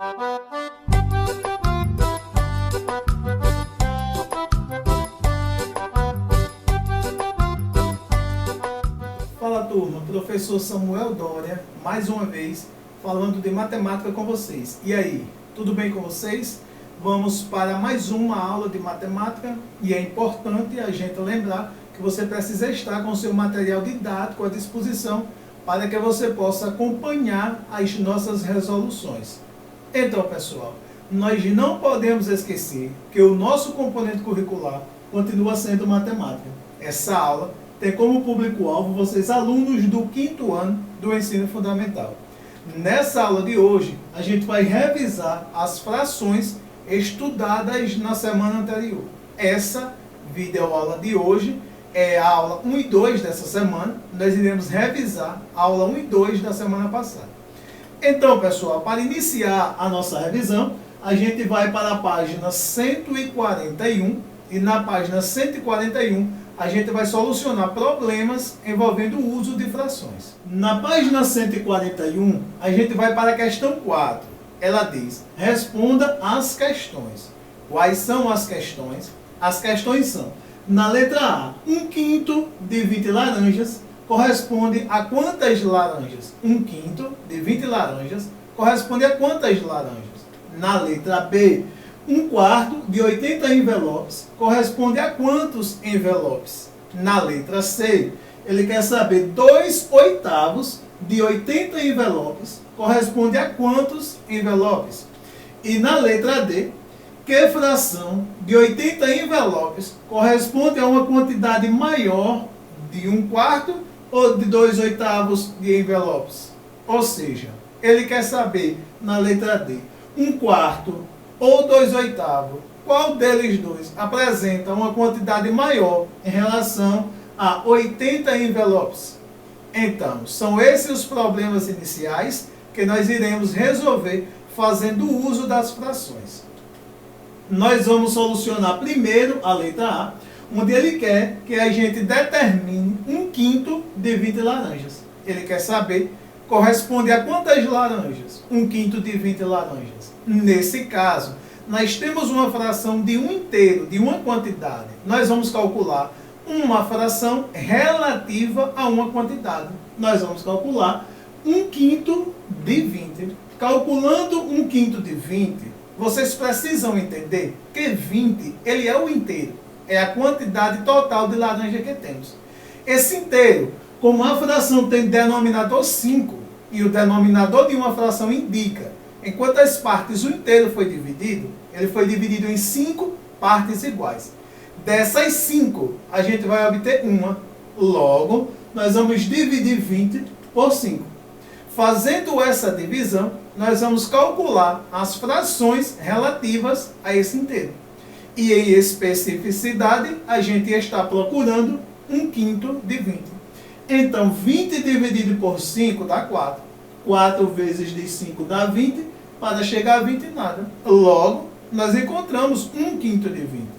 Fala turma, professor Samuel Dória, mais uma vez, falando de matemática com vocês. E aí, tudo bem com vocês? Vamos para mais uma aula de matemática e é importante a gente lembrar que você precisa estar com o seu material didático à disposição para que você possa acompanhar as nossas resoluções. Então, pessoal, nós não podemos esquecer que o nosso componente curricular continua sendo matemática. Essa aula tem como público-alvo vocês alunos do 5º ano do ensino fundamental. Nessa aula de hoje, a gente vai revisar as frações estudadas na semana anterior. Essa videoaula de hoje é a aula 1 e 2 dessa semana. Nós iremos revisar a aula 1 e 2 da semana passada. Então, pessoal, para iniciar a nossa revisão, a gente vai para a página 141 e na página 141 a gente vai solucionar problemas envolvendo o uso de frações. Na página 141, a gente vai para a questão 4. Ela diz: responda as questões. Quais são as questões? As questões são: na letra A, 1/5 de 20 laranjas corresponde a quantas laranjas? 1/5 de 20 laranjas corresponde a quantas laranjas? Na letra B, 1/4 de 80 envelopes corresponde a quantos envelopes? Na letra C, ele quer saber 2/8 de 80 envelopes corresponde a quantos envelopes? E na letra D, que fração de 80 envelopes corresponde a uma quantidade maior de 1/4 ou de 2/8 de envelopes? Ou seja, ele quer saber na letra D, 1/4 ou 2/8, qual deles dois apresenta uma quantidade maior em relação a 80 envelopes? Então, são esses os problemas iniciais que nós iremos resolver fazendo uso das frações. Nós vamos solucionar primeiro a letra A, onde ele quer que a gente determine 1/5 de 20 laranjas. Ele quer saber, corresponde a quantas laranjas? 1/5 de 20 laranjas. Nesse caso, nós temos uma fração de 1 inteiro, de uma quantidade. Nós vamos calcular uma fração relativa a uma quantidade. Nós vamos calcular 1/5 de 20. Calculando 1/5 de 20, vocês precisam entender que 20 ele é o inteiro. É a quantidade total de laranja que temos. Esse inteiro, como a fração tem denominador 5, e o denominador de uma fração indica em quantas partes o inteiro foi dividido, ele foi dividido em 5 partes iguais. Dessas 5, a gente vai obter uma. Logo, nós vamos dividir 20 por 5. Fazendo essa divisão, nós vamos calcular as frações relativas a esse inteiro. E em especificidade, a gente está procurando 1/5 de 20. Então, 20 dividido por 5 dá 4. 4 vezes de 5 dá 20. Para chegar a 20, nada. Logo, nós encontramos 1/5 de 20.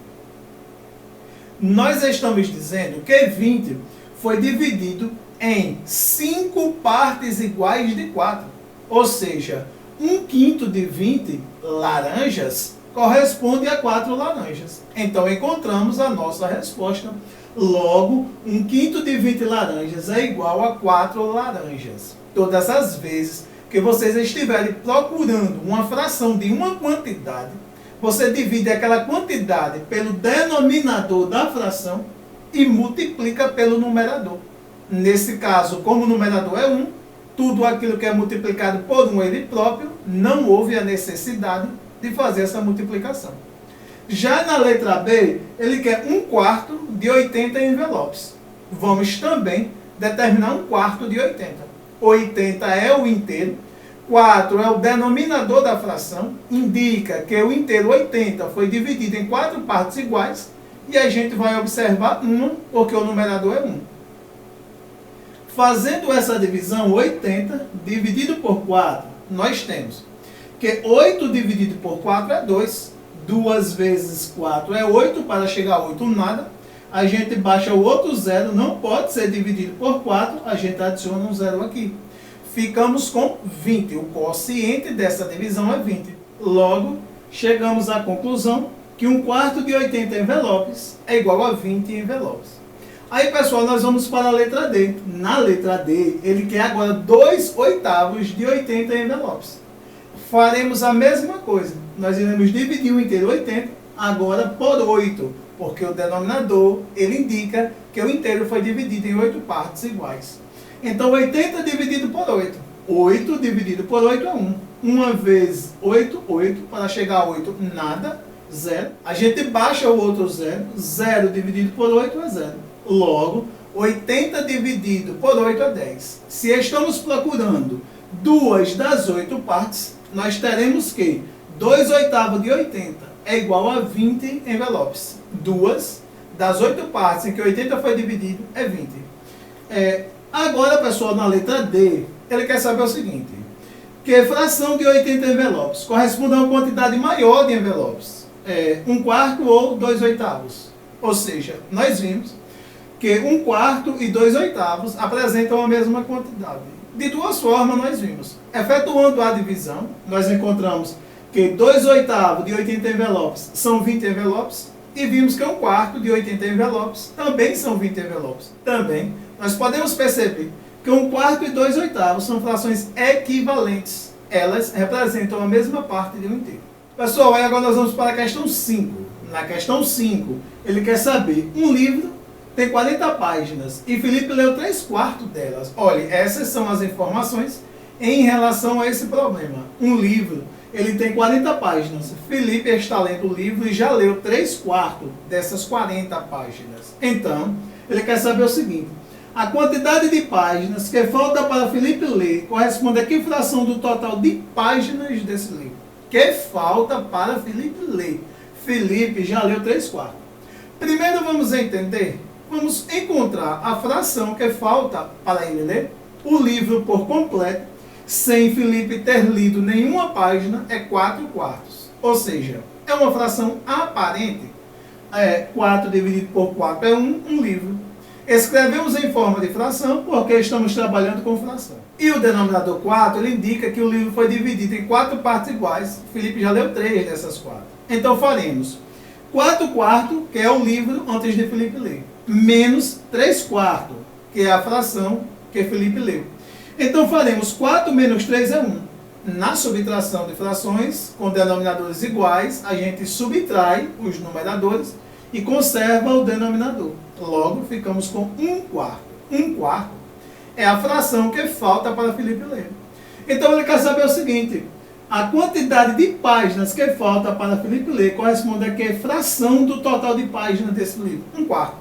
Nós estamos dizendo que 20 foi dividido em 5 partes iguais de 4. Ou seja, 1/5 de 20 laranjas corresponde a 4 laranjas. Então, encontramos a nossa resposta. Logo, 1/5 de 20 laranjas é igual a 4 laranjas. Todas as vezes que vocês estiverem procurando uma fração de uma quantidade, você divide aquela quantidade pelo denominador da fração e multiplica pelo numerador. Nesse caso, como o numerador é 1, tudo aquilo que é multiplicado por 1 ele próprio, não houve a necessidade de fazer essa multiplicação. Já na letra B, ele quer 1/4 de 80 envelopes. Vamos também determinar 1/4 de 80. 80 é o inteiro, 4 é o denominador da fração, indica que o inteiro 80 foi dividido em 4 partes iguais, e a gente vai observar 1, porque o numerador é 1. Fazendo essa divisão, 80 dividido por 4, nós temos que 8 dividido por 4 é 2. 2 vezes 4 é 8, para chegar a 8 nada. A gente baixa o outro zero, não pode ser dividido por 4, a gente adiciona um zero aqui. ficamos com 20. O quociente dessa divisão é 20. Logo, chegamos à conclusão que 1/4 de 80 envelopes é igual a 20 envelopes. Aí, pessoal, nós vamos para a letra D. Na letra D, ele quer agora 2/8 de 80 envelopes. Faremos a mesma coisa. Nós iremos dividir o inteiro 80 agora por 8, porque o denominador, ele indica que o inteiro foi dividido em 8 partes iguais. Então, 80 dividido por 8. 8 dividido por 8 é 1. 1 vezes 8, 8. Para chegar a 8, nada, 0. A gente baixa o outro 0. 0 dividido por 8 é 0. Logo, 80 dividido por 8 é 10. Se estamos procurando 2 das 8 partes, nós teremos que 2/8 de 80 é igual a 20 envelopes. 2 das 8 partes em que 80 foi dividido é 20. Agora, pessoal, na letra D, ele quer saber o seguinte: que fração de 80 envelopes corresponde a uma quantidade maior de envelopes? 1/4 ou 2/8? Ou seja, nós vimos que 1/4 e 2/8 apresentam a mesma quantidade. De duas formas nós vimos. Efetuando a divisão, nós encontramos que 2/8 de 80 envelopes são 20 envelopes, e vimos que 1/4 de 80 envelopes também são 20 envelopes. Também, nós podemos perceber que 1/4 e 2/8 são frações equivalentes. Elas representam a mesma parte de um inteiro. Pessoal, aí agora nós vamos para a questão 5. Na questão 5, ele quer saber: um livro tem 40 páginas e Felipe leu 3/4 delas. Olha, essas são as informações em relação a esse problema. Um livro, ele tem 40 páginas. Felipe está lendo o livro e já leu 3/4 dessas 40 páginas. Então, ele quer saber o seguinte: a quantidade de páginas que falta para Felipe ler corresponde a que fração do total de páginas desse livro? Que falta para Felipe ler? Felipe já leu 3/4. Primeiro vamos entender, vamos encontrar a fração que falta para ele ler. O livro por completo, sem Felipe ter lido nenhuma página, é 4/4. Ou seja, é uma fração aparente. 4 dividido por 4 é 1, um livro. Escrevemos em forma de fração porque estamos trabalhando com fração. E o denominador 4, ele indica que o livro foi dividido em 4 partes iguais. Felipe já leu 3 dessas 4. Então faremos 4/4, que é o livro antes de Felipe ler, menos 3/4, que é a fração que Felipe leu. Então faremos 4 menos 3 é 1. Na subtração de frações com denominadores iguais, a gente subtrai os numeradores e conserva o denominador. Logo, ficamos com 1/4. 1/4 é a fração que falta para Felipe ler. Então ele quer saber o seguinte: a quantidade de páginas que falta para Felipe ler corresponde a que fração do total de páginas desse livro? 1/4.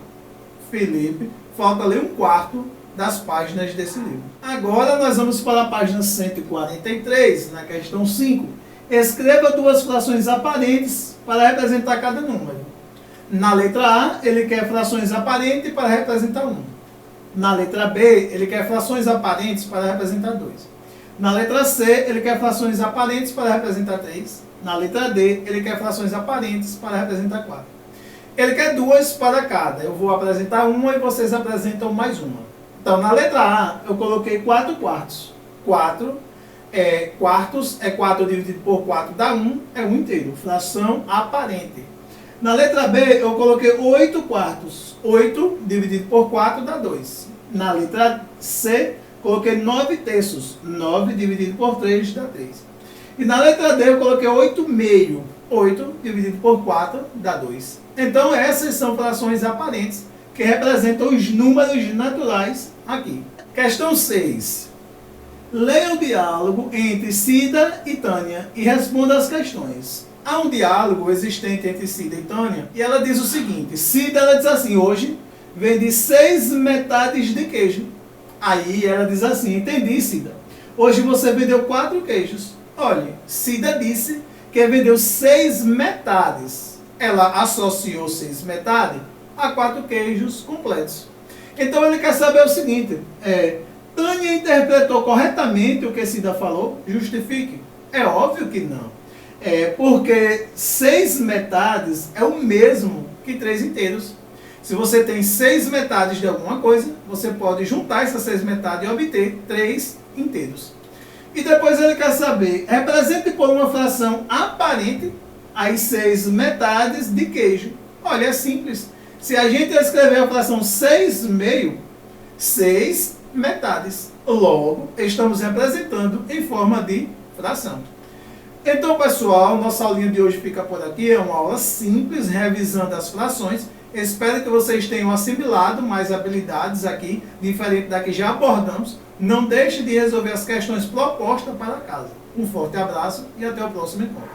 Felipe falta ler 1/4 das páginas desse livro. Agora nós vamos para a página 143, na questão 5. Escreva 2 frações aparentes para representar cada número. Na letra A, ele quer frações aparentes para representar 1. Na letra B, ele quer frações aparentes para representar 2. Na letra C, ele quer frações aparentes para representar 3. Na letra D, ele quer frações aparentes para representar 4. Ele quer 2 para cada. Eu vou apresentar uma e vocês apresentam mais uma. Então, na letra A, eu coloquei 4/4. 4 quartos é 4 dividido por 4 dá 1, é 1 inteiro. Fração aparente. Na letra B, eu coloquei 8/4. 8 dividido por 4 dá 2. Na letra C, coloquei 9/3. 9 dividido por 3 dá 3. E na letra D, eu coloquei 8/2. 8 dividido por 4 dá 2. Então, essas são frações aparentes que representam os números naturais aqui. Questão 6. Leia o diálogo entre Cida e Tânia e responda as questões. Há um diálogo existente entre Cida e Tânia e ela diz o seguinte: Cida, ela diz assim: hoje vendi 6 metades de queijo. Aí ela diz assim: entendi, Cida. Hoje você vendeu 4 queijos. Olha, Cida disse que vendeu 6 metades. Ela associou 6 metades a 4 queijos completos. Então ele quer saber o seguinte: Tânia interpretou corretamente o que Cida falou? Justifique. É óbvio que não. Porque 6 metades é o mesmo que 3 inteiros. Se você tem 6 metades de alguma coisa, você pode juntar essas 6 metades e obter 3 inteiros. E depois ele quer saber, represente por uma fração aparente as 6 metades de queijo. Olha, é simples. Se a gente escrever a fração 6/2, 6 metades. Logo, estamos representando em forma de fração. Então, pessoal, nossa aulinha de hoje fica por aqui. É uma aula simples, revisando as frações. Espero que vocês tenham assimilado mais habilidades aqui, diferente da que já abordamos. Não deixe de resolver as questões propostas para casa. Um forte abraço e até o próximo encontro.